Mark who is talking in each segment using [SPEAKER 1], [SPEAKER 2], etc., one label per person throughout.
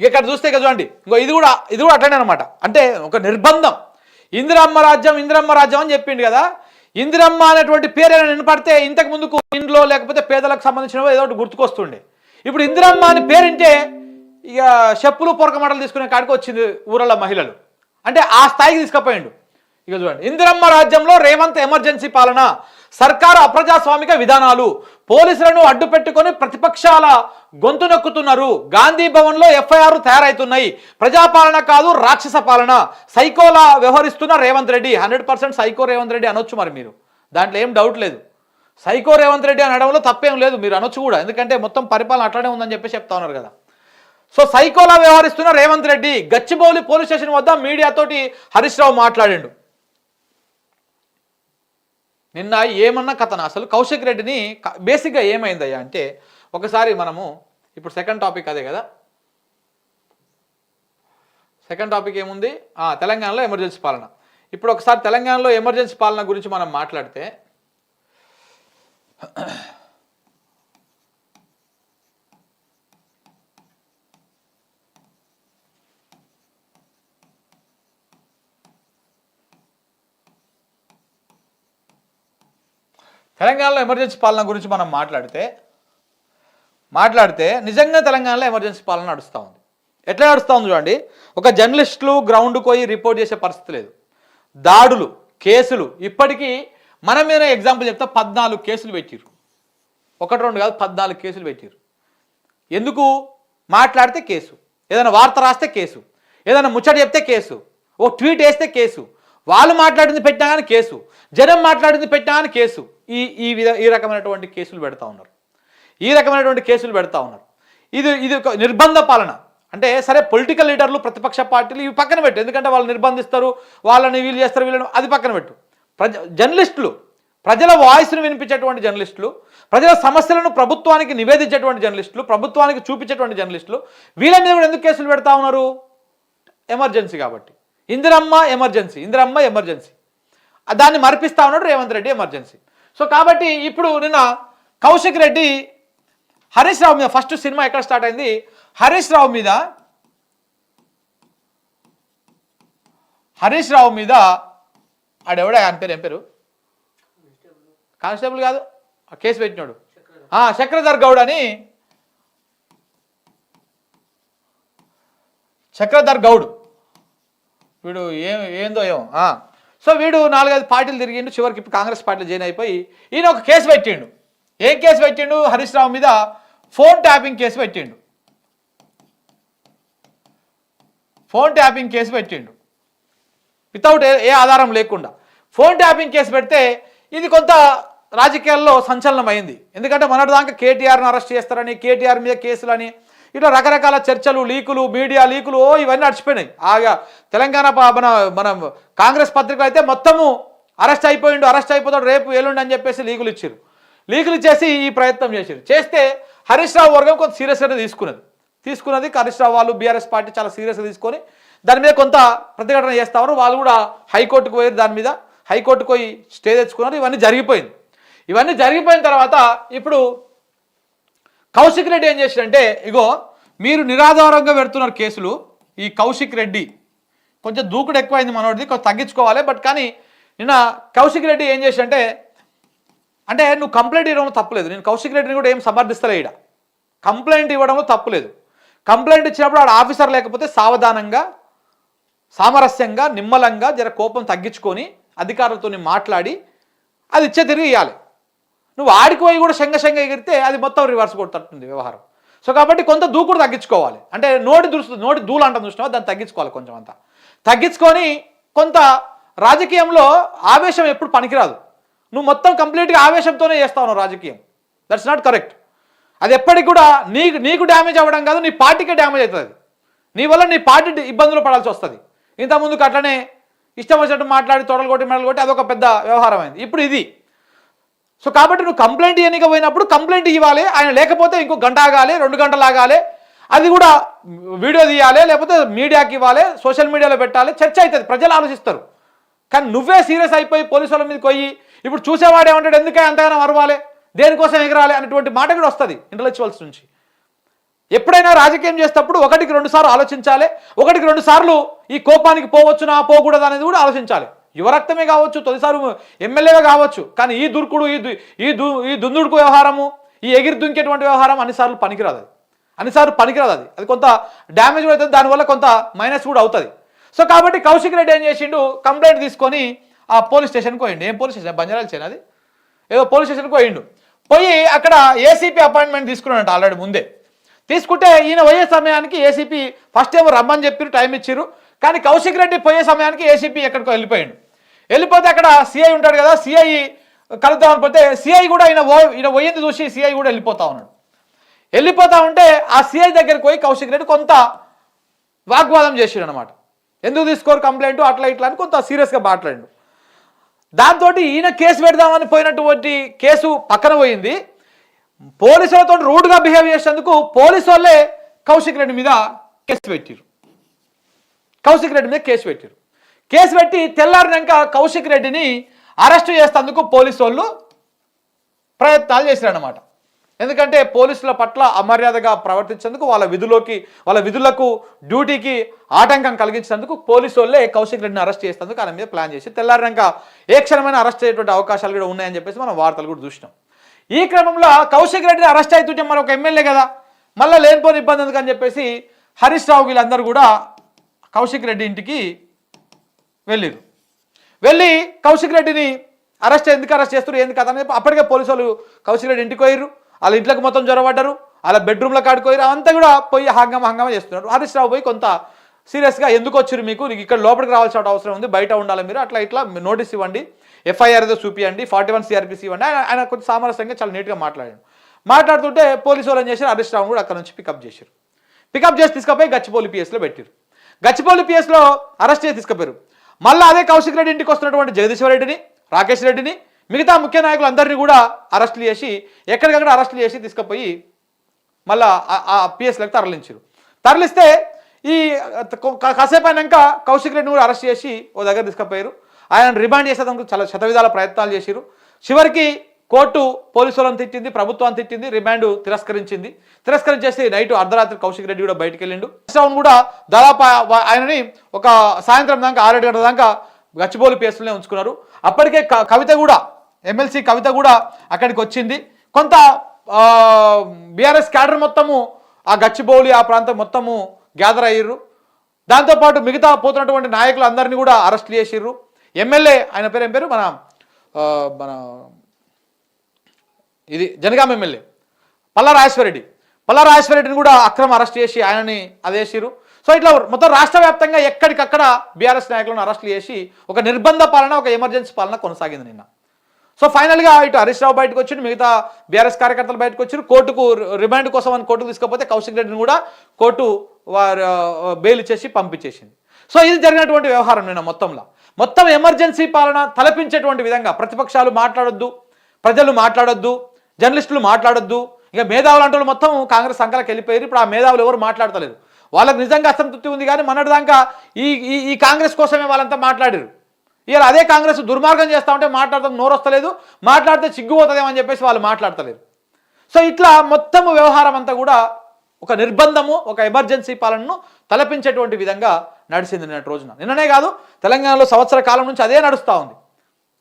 [SPEAKER 1] ఇక ఇక్కడ చూస్తే ఇక చూడండి, ఇంకో ఇది కూడా అట్లనే అనమాట. అంటే ఒక నిర్బంధం. ఇందిరమ్మ రాజ్యం అని చెప్పిండు కదా. ఇందిరమ్మ అనేటువంటి పేరు ఏమైనా వినపడితే ఇంతకు ముందుకు ఇంట్లో లేకపోతే పేదలకు సంబంధించిన ఏదో ఒకటి గుర్తుకొస్తుండే. ఇప్పుడు ఇందిరమ్మ అని పేరింటే ఇక చెప్పులు పొరక మటలు తీసుకునే కాడికి వచ్చింది ఊరల మహిళలు. అంటే ఆ స్థాయికి తీసుకుపోయిండు. ఇక చూడండి, ఇందిరమ్మ రాజ్యంలో రేవంత్ ఎమర్జెన్సీ పాలన, సర్కారు అప్రజాస్వామిక విధానాలు, పోలీసులను అడ్డు పెట్టుకొని ప్రతిపక్షాల గొంతు నొక్కుతున్నారు, గాంధీ భవన్లో ఎఫ్ఐఆర్ తయారవుతున్నాయి, ప్రజాపాలన కాదు రాక్షస పాలన, సైకోలా వ్యవహరిస్తున్న రేవంత్ రెడ్డి. 100% సైకో రేవంత్ రెడ్డి అనొచ్చు. మరి మీరు దాంట్లో ఏం డౌట్ లేదు. సైకో రేవంత్ రెడ్డి అనడంలో తప్పేం లేదు, మీరు అనొచ్చు కూడా. ఎందుకంటే మొత్తం పరిపాలన అట్లనే ఉందని చెప్పి చెప్తా ఉన్నారు కదా. సో సైకోలా వ్యవహరిస్తున్న రేవంత్ రెడ్డి. గచ్చిబౌలి పోలీస్ స్టేషన్ వద్ద మీడియాతోటి హరీష్ రావు మాట్లాడిండు. నిన్న ఏమన్నా కథన అసలు కౌశిక్ రెడ్డిని బేసిక్గా ఏమైందయ్యా అంటే, ఒకసారి మనము ఇప్పుడు సెకండ్ టాపిక్ అదే కదా. సెకండ్ టాపిక్ ఏముంది, తెలంగాణలో ఎమర్జెన్సీ పాలన. ఇప్పుడు ఒకసారి తెలంగాణలో ఎమర్జెన్సీ పాలన గురించి మనం మాట్లాడితే, తెలంగాణలో ఎమర్జెన్సీ పాలన గురించి మనం మాట్లాడితే నిజంగా తెలంగాణలో ఎమర్జెన్సీ పాలన నడుస్తూ ఉంది. ఎట్లా నడుస్తూ ఉంది చూడండి. ఒక జర్నలిస్టులు గ్రౌండ్కి పోయి రిపోర్ట్ చేసే పరిస్థితి లేదు. దాడులు, కేసులు. ఇప్పటికీ మన మీద ఎగ్జాంపుల్ చెప్తే 14 కేసులు పెట్టిరు. 1-2 కాదు, 14 కేసులు పెట్టిరు. ఎందుకు? మాట్లాడితే కేసు, ఏదైనా వార్త రాస్తే కేసు, ఏదైనా ముచ్చట చెప్తే కేసు, ఓ ట్వీట్ వేస్తే కేసు, వాళ్ళు మాట్లాడింది పెట్టినా కానీ కేసు, జనం మాట్లాడింది పెట్టినా కానీ కేసు. ఈ రకమైనటువంటి కేసులు పెడతా ఉన్నారు. ఇది ఒక నిర్బంధ పాలన. అంటే సరే, పొలిటికల్ లీడర్లు, ప్రతిపక్ష పార్టీలు ఇవి పక్కన పెట్టు, ఎందుకంటే వాళ్ళు నిర్బంధిస్తారు, వాళ్ళని వీళ్ళు చేస్తారు, వీళ్ళని అది పక్కన పెట్టు. జర్నలిస్టులు, ప్రజల వాయిస్ను వినిపించేటువంటి జర్నలిస్టులు, ప్రజల సమస్యలను ప్రభుత్వానికి నివేదించేటువంటి జర్నలిస్టులు, ప్రభుత్వానికి చూపించేటువంటి జర్నలిస్టులు, వీళ్ళ మీద కూడా ఎందుకు కేసులు పెడతా ఉన్నారు? ఎమర్జెన్సీ కాబట్టి. ఇందిరమ్మ ఎమర్జెన్సీ దాన్ని మరిపిస్తా ఉన్నాడు రేవంత్ రెడ్డి ఎమర్జెన్సీ. సో కాబట్టి ఇప్పుడు నిన్న కౌశిక్ రెడ్డి హరీష్ రావు మీద, ఫస్ట్ సినిమా ఎక్కడ స్టార్ట్ అయింది, హరీష్ రావు మీద ఆడెవడా ఆయన ఏం పేరు, కానిస్టేబుల్ కాదు, కేసు పెట్టినాడు, చక్రధర్ గౌడ్ అని, చక్రధర్ గౌడ్. వీడు ఏందో ఏమో. సో వీడు 4-5 పార్టీలు తిరిగిండు, చివరికి ఇప్పుడు కాంగ్రెస్ పార్టీలో జాయిన్ అయిపోయి ఈయన ఒక కేసు పెట్టిండు. ఏం కేసు పెట్టిండు? హరీష్ రావు మీద ఫోన్ ట్యాపింగ్ కేసు పెట్టిండు. వితౌట్ ఏ ఆధారం లేకుండా ఫోన్ ట్యాపింగ్ కేసు పెడితే ఇది కొంత రాజకీయాల్లో సంచలనం అయింది. ఎందుకంటే మొన్నటిదాకా కేటీఆర్ని అరెస్ట్ చేస్తారని, కేటీఆర్ మీద కేసులని, ఇట్లా రకరకాల చర్చలు, లీకులు, మీడియా లీకులు ఇవన్నీ నడిచిపోయినాయి. తెలంగాణ మన కాంగ్రెస్ పత్రికలు అయితే మొత్తము అరెస్ట్ అయిపోతాడు రేపు ఎల్లుండి అని చెప్పేసి లీకులు ఇచ్చేసి ఈ ప్రయత్నం చేస్తే హరీష్ రావు వర్గం కొంత సీరియస్గా తీసుకున్నది హరీష్ రావు వాళ్ళు, బీఆర్ఎస్ పార్టీ చాలా సీరియస్గా తీసుకొని దాని మీద కొంత ప్రతిఘటన చేస్తా ఉన్నారు. వాళ్ళు కూడా హైకోర్టుకు పోయి దాని మీద హైకోర్టుకు పోయి స్టే తెచ్చుకున్నారు. ఇవన్నీ జరిగిపోయిన తర్వాత ఇప్పుడు కౌశిక్ రెడ్డి ఏం చేశాడంటే, ఇగో మీరు నిరాధారంగా పెడుతున్నారు కేసులు. ఈ కౌశిక్ రెడ్డి కొంచెం దూకుడు ఎక్కువైంది మనోడిది, కొంచెం తగ్గించుకోవాలి. బట్ కానీ నిన్న కౌశిక్ రెడ్డి ఏం చేశాడంటే, అంటే నువ్వు కంప్లైంట్ ఇవ్వడంలో తప్పులేదు, నేను కౌశిక్ రెడ్డిని కూడా ఏం సమర్థిస్తలే. ఈడ కంప్లైంట్ ఇవ్వడంలో తప్పులేదు. కంప్లైంట్ ఇచ్చినప్పుడు ఆడ ఆఫీసర్ లేకపోతే సావధానంగా, సామరస్యంగా, నిమ్మలంగా జర కోపం తగ్గించుకొని అధికారులతో మాట్లాడి అది ఇచ్చే తిరిగి ఇవ్వాలి. నువ్వు ఆడికి పోయి కూడా శంగ ఎగిరితే అది మొత్తం రివర్స్ కొడుతుంది వ్యవహారం. సో కాబట్టి కొంత దూకుడు తగ్గించుకోవాలి. అంటే నోటి దూలు అంటాం చూసినావా, దాన్ని తగ్గించుకోవాలి. కొంచెం అంతా తగ్గించుకొని కొంత రాజకీయంలో ఆవేశం ఎప్పుడు పనికిరాదు. నువ్వు మొత్తం కంప్లీట్గా ఆవేశంతోనే చేస్తావు నువ్వు రాజకీయం. That's not correct. అది ఎప్పటికి కూడా నీకు డ్యామేజ్ అవ్వడం కాదు, నీ పార్టీకే డ్యామేజ్ అవుతుంది. నీ వల్ల నీ పార్టీ ఇబ్బందులు పడాల్సి వస్తుంది. ఇంతకుముందుకు అట్లనే ఇష్టం వచ్చినట్టు మాట్లాడి తొడలు కొట్టి మెడలు కొట్టి అదొక పెద్ద వ్యవహారం అయింది. ఇప్పుడు ఇది. సో కాబట్టి నువ్వు కంప్లైంట్ ఇవ్వనిక పోయినప్పుడు కంప్లైంట్ ఇవ్వాలి. ఆయన లేకపోతే ఇంకో గంట ఆగాలి, 2 గంటలు ఆగాలి, అది కూడా వీడియో తీయాలి, లేకపోతే మీడియాకి ఇవ్వాలి, సోషల్ మీడియాలో పెట్టాలి, చర్చ అవుతుంది, ప్రజలు ఆలోచిస్తారు. కానీ నువ్వే సీరియస్ అయిపోయి పోలీసు వాళ్ళ మీదకి పోయి ఇప్పుడు చూసేవాడు ఏమంటాడు, ఎందుకే అంతగానో అరవాలి, దేనికోసం ఎగరాలి అనేటువంటి మాట కూడా వస్తుంది ఇంటలెక్చువల్స్ నుంచి. ఎప్పుడైనా రాజకీయం చేసేటప్పుడు ఒకటికి రెండు సార్లు ఆలోచించాలి, ఒకటికి రెండు సార్లు ఈ కోపానికి పోవచ్చునా పోకూడదు అనేది కూడా ఆలోచించాలి. యువరక్తమే కావచ్చు, తొలిసారి ఎమ్మెల్యేగా కావచ్చు, కానీ ఈ దుర్కుడు ఈ దుందుడుకు వ్యవహారము, ఈ ఎగిరి దుంకేటువంటి వ్యవహారం అన్నిసార్లు పనికిరాదు. అది కొంత డ్యామేజ్ కూడా అవుతుంది, దానివల్ల కొంత మైనస్ కూడా అవుతుంది. సో కాబట్టి కౌశిక్ రెడ్డి ఏం చేసిండు, కంప్లైంట్ తీసుకొని ఆ పోలీస్ స్టేషన్కి పోయిండు. ఏం పోలీస్ స్టేషన్, బంజారాలు చేయను, అది ఏదో పోలీస్ స్టేషన్కి పోయిండు. పోయి అక్కడ ఏసీపీ అపాయింట్మెంట్ తీసుకున్నాడంట ఆల్రెడీ ముందే. తీసుకుంటే ఈయన పోయే సమయానికి ఏసీపీ ఫస్ట్ ఏమో రమ్మని చెప్పారు, టైం ఇచ్చారు. కానీ కౌశిక్ రెడ్డి పోయే సమయానికి ఏసీపీ ఎక్కడికో వెళ్ళిపోతే అక్కడ సిఐ ఉంటాడు కదా, సిఐ కలుద్దామని పోతే సిఐ కూడా ఈయన పోయింది చూసి సిఐ కూడా వెళ్ళిపోతా ఉంటే ఆ సిఐ దగ్గరికి పోయి కౌశిక్ రెడ్డి కొంత వాగ్వాదం చేసాడు అనమాట. ఎందుకు తీసుకోరు కంప్లైంట్ అట్లా ఇట్లా అని కొంత సీరియస్గా మాట్లాడాడు. దాంతో ఈయన కేసు పెడదామని పోయినటువంటి కేసు పక్కన పోయింది. పోలీసులతో రూడ్గా బిహేవ్ చేసేందుకు పోలీసు వాళ్ళే కౌశిక్ రెడ్డి మీద కేసు పెట్టారు. కేసు పెట్టి తెల్లారినాక కౌశిక్ రెడ్డిని అరెస్టు చేసేందుకు పోలీసు వాళ్ళు ప్రయత్నాలు చేశారన్నమాట. ఎందుకంటే పోలీసుల పట్ల అమర్యాదగా ప్రవర్తించేందుకు, వాళ్ళ విధులకు డ్యూటీకి ఆటంకం కలిగించేందుకు పోలీసు వాళ్ళే కౌశిక్ రెడ్డిని అరెస్ట్ చేసేందుకు ఆయన మీద ప్లాన్ చేసి తెల్లారినాక ఏ క్షణమైన అరెస్ట్ అయ్యేటువంటి అవకాశాలు కూడా ఉన్నాయని చెప్పేసి మనం వార్తలు కూడా చూసినాం. ఈ క్రమంలో కౌశిక్ రెడ్డిని అరెస్ట్ అవుతుంటే మరొక ఎమ్మెల్యే కదా, మళ్ళీ లేనిపోని ఇబ్బంది ఎందుకని చెప్పేసి హరీష్ రావు వీళ్ళందరూ కూడా కౌశిక్ రెడ్డి ఇంటికి వెళ్ళి కౌశిక్ రెడ్డిని ఎందుకు అరెస్ట్ చేస్తారు ఏంది కదా అని చెప్పి అప్పటికే పోలీసు వాళ్ళు కౌశిక్ రెడ్డి ఇంటికి పోయారు. వాళ్ళ ఇంట్లోకి మొత్తం జ్వరపడ్డారు, వాళ్ళ బెడ్రూమ్లో కాడుకోయారు. అంతా కూడా పోయి హంగామా చేస్తున్నారు. హరీష్ రావు పోయి కొంత సీరియస్గా ఎందుకు వచ్చారు, మీకు ఇక్కడ లోపలికి రావాల్సిన అవసరం ఉంది, బయట ఉండాలి మీరు, అట్లా ఇట్లా నోటీస్ ఇవ్వండి, ఎఫ్ఐఆర్ ఏదో చూపియండి, 41 CRPC ఇవ్వండి. ఆయన కొంచెం సామరస్యంగా చాలా నీట్గా మాట్లాడుతుంటే పోలీసు వాళ్ళు ఏం చేశారు, హరీష్ రావు కూడా అక్కడ నుంచి పికప్ చేసి తీసుకుపోయి గచ్చిబౌలి పిఎస్లో పెట్టారు. గచ్చిబౌలి పిఎస్లో అరెస్ట్ చేసి తీసుకుపోయారు. మళ్ళీ అదే కౌశిక్ రెడ్డి ఇంటికి వస్తున్నటువంటి జగదీశ్వర్ రెడ్డిని, రాకేష్ రెడ్డిని, మిగతా ముఖ్య నాయకులందరినీ కూడా అరెస్టులు చేసి ఎక్కడికక్కడ అరెస్టులు చేసి తీసుకుపోయి మళ్ళీ ఆ పిఎస్లకు తరలిస్తే ఈ కాసేపు అయినాక కౌశిక్ రెడ్డిని కూడా అరెస్ట్ చేసి ఓ దగ్గర తీసుకుపోయారు. ఆయన రిమాండ్ చేసేందుకు చాలా శతవిధాల ప్రయత్నాలు చేశారు. చివరికి కోర్టు పోలీసులను తిట్టింది, ప్రభుత్వాన్ని తిట్టింది, రిమాండ్ తిరస్కరించేసి నైట్ అర్ధరాత్రి కౌశిక్ రెడ్డి కూడా బయటకు వెళ్ళిండు. కూడా దాదాపు ఆయనని ఒక సాయంత్రం దాకా 6-7 గంటల దాకా గచ్చిబౌలి పిఎస్లోనే ఉంచుకున్నారు. అప్పటికే కవిత కూడా, ఎమ్మెల్సీ కవిత కూడా అక్కడికి వచ్చింది. కొంత బీఆర్ఎస్ క్యాడర్ మొత్తము ఆ గచ్చిబౌలి ఆ ప్రాంతం మొత్తము గ్యాదర్ అయ్యారు. దాంతోపాటు మిగతా పోతున్నటువంటి నాయకులు అందరినీ కూడా అరెస్ట్ చేసిర్రు. ఎమ్మెల్యే ఆయన పేరు ఏం పేరు, మన ఇది జనగాం ఎమ్మెల్యే పల్లా రాజేశ్వరరెడ్డిని కూడా అక్రమ అరెస్ట్ చేసి ఆయనని అదేసిరు. సో ఇట్లా మొత్తం రాష్ట్ర వ్యాప్తంగా ఎక్కడికక్కడ బీఆర్ఎస్ నాయకులను అరెస్టులు చేసి ఒక నిర్బంధ పాలన, ఒక ఎమర్జెన్సీ పాలన కొనసాగింది నిన్న. సో ఫైనల్గా ఇటు హరీష్ రావు బయటకు వచ్చి, మిగతా బీఆర్ఎస్ కార్యకర్తలు బయటకు వచ్చి కోర్టుకు రిమాండ్ కోసం అని కోర్టుకు తీసుకపోతే కౌశిక్ రెడ్డిని కూడా కోర్టు బెయిల్ ఇచ్చేసి పంపించేసింది. సో ఇది జరిగినటువంటి వ్యవహారం నిన్న మొత్తం ఎమర్జెన్సీ పాలన తలపించేటువంటి విధంగా ప్రతిపక్షాలు మాట్లాడొద్దు, ప్రజలు మాట్లాడొద్దు, జర్నలిస్టులు మాట్లాడొద్దు, ఇక మేధావులు అంటే మొత్తం కాంగ్రెస్ సంకలకు వెళ్ళిపోయారు. ఇప్పుడు ఆ మేధావులు ఎవరు మాట్లాడతలేదు. వాళ్ళకి నిజంగా అసంతృప్తి ఉంది, కానీ మొన్నటిదాకా ఈ కాంగ్రెస్ కోసమే వాళ్ళంతా మాట్లాడారు. ఇలా అదే కాంగ్రెస్ దుర్మార్గం చేస్తూ ఉంటే మాట్లాడతాం నోరు వస్తలేదు, మాట్లాడితే సిగ్గుపోతుందేమో అని చెప్పేసి వాళ్ళు మాట్లాడతలేరు. సో ఇట్లా మొత్తం వ్యవహారం అంతా కూడా ఒక నిర్బంధము, ఒక ఎమర్జెన్సీ పాలనను తలపించేటువంటి విధంగా నడిచింది నిన్నటి రోజున. నిన్ననే కాదు, తెలంగాణలో సంవత్సర కాలం నుంచి అదే నడుస్తూ ఉంది.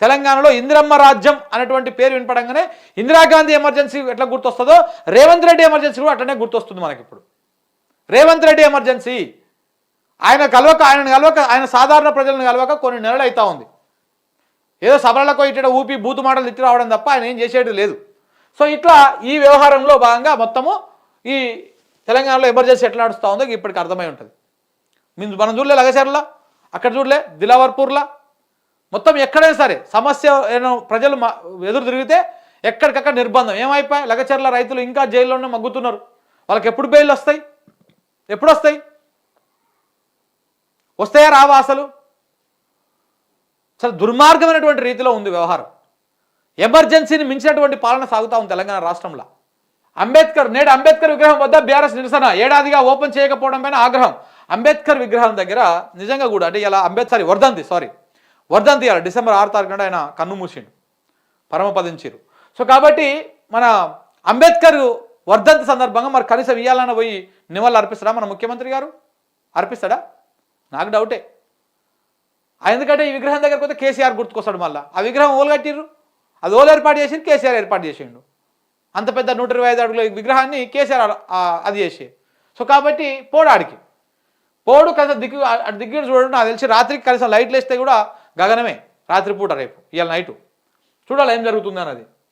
[SPEAKER 1] తెలంగాణలో ఇందిరమ్మ రాజ్యం అనేటువంటి పేరు వినపడంగానే ఇందిరాగాంధీ ఎమర్జెన్సీ ఎట్లా గుర్తొస్తుందో రేవంత్ రెడ్డి ఎమర్జెన్సీ కూడా అట్లనే గుర్తొస్తుంది మనకి. ఇప్పుడు రేవంత్ రెడ్డి ఎమర్జెన్సీ ఆయనను కలవక ఆయన సాధారణ ప్రజలను కలవక కొన్ని నెలలు అవుతా ఉంది. ఏదో సభలకు ఇట్లా ఊపి బూతు మాటలు తిట్టి రావడం తప్ప ఆయన ఏం చేసేది లేదు. సో ఇట్లా ఈ వ్యవహారంలో భాగంగా మొత్తము ఈ తెలంగాణలో ఎమర్జెన్సీ ఎట్లా నడుస్తూ ఉందో ఇప్పటికి అర్థమై ఉంటుంది. మనం చూడలే లగచర్ల, అక్కడ చూడలే దిలావర్పూర్లా, మొత్తం ఎక్కడైనా సరే సమస్య ప్రజలు ఎదురు తిరిగితే ఎక్కడికక్కడ నిర్బంధం. ఏమైపోయి లగచర్ల రైతులు ఇంకా జైల్లోనే మగ్గుతున్నారు. వాళ్ళకి ఎప్పుడు బెయిల్ వస్తాయి? ఎప్పుడు వస్తాయి? వస్తాయా రావా? అసలు దుర్మార్గమైనటువంటి రీతిలో ఉంది వ్యవహారం. ఎమర్జెన్సీని మించినటువంటి పాలన సాగుతూ ఉంది తెలంగాణ రాష్ట్రంలో. నేడు అంబేద్కర్ విగ్రహం వద్ద బీఆర్ఎస్ నిరసన, ఏడాదిగా ఓపెన్ చేయకపోవడం పైన ఆగ్రహం. అంబేద్కర్ విగ్రహం దగ్గర నిజంగా కూడా అంటే ఇలా వర్ధంతి ఇవ్వాలి. డిసెంబర్ 6 తారీఖు నాడు ఆయన కన్ను మూసిండు, పరమపదించారు. సో కాబట్టి మన అంబేద్కర్ వర్ధంతి సందర్భంగా మరి కనీసం ఇయ్యాలన్న పోయి నివాళులు అర్పిస్తాడా మన ముఖ్యమంత్రి గారు? అర్పిస్తాడా? నాకు డౌటే. ఎందుకంటే ఈ విగ్రహం దగ్గరకు పోతే కేసీఆర్ గుర్తుకొస్తాడు. మళ్ళీ ఆ విగ్రహం ఓలు కట్టిర్రు, అది ఓలు ఏర్పాటు చేసి కేసీఆర్ ఏర్పాటు చేసిండు. అంత పెద్ద 125 అడుగుల విగ్రహాన్ని కేసీఆర్ అది చేసి. సో కాబట్టి పోడాడికి పోడు కనీసం దిగ్గు చూడండి. నాకు తెలిసి రాత్రికి కనీసం లైట్లు వేస్తే కూడా గగనమే రాత్రిపూట, రేపు ఇవాళ నైటు చూడాలి ఏం జరుగుతుంది అన్నది.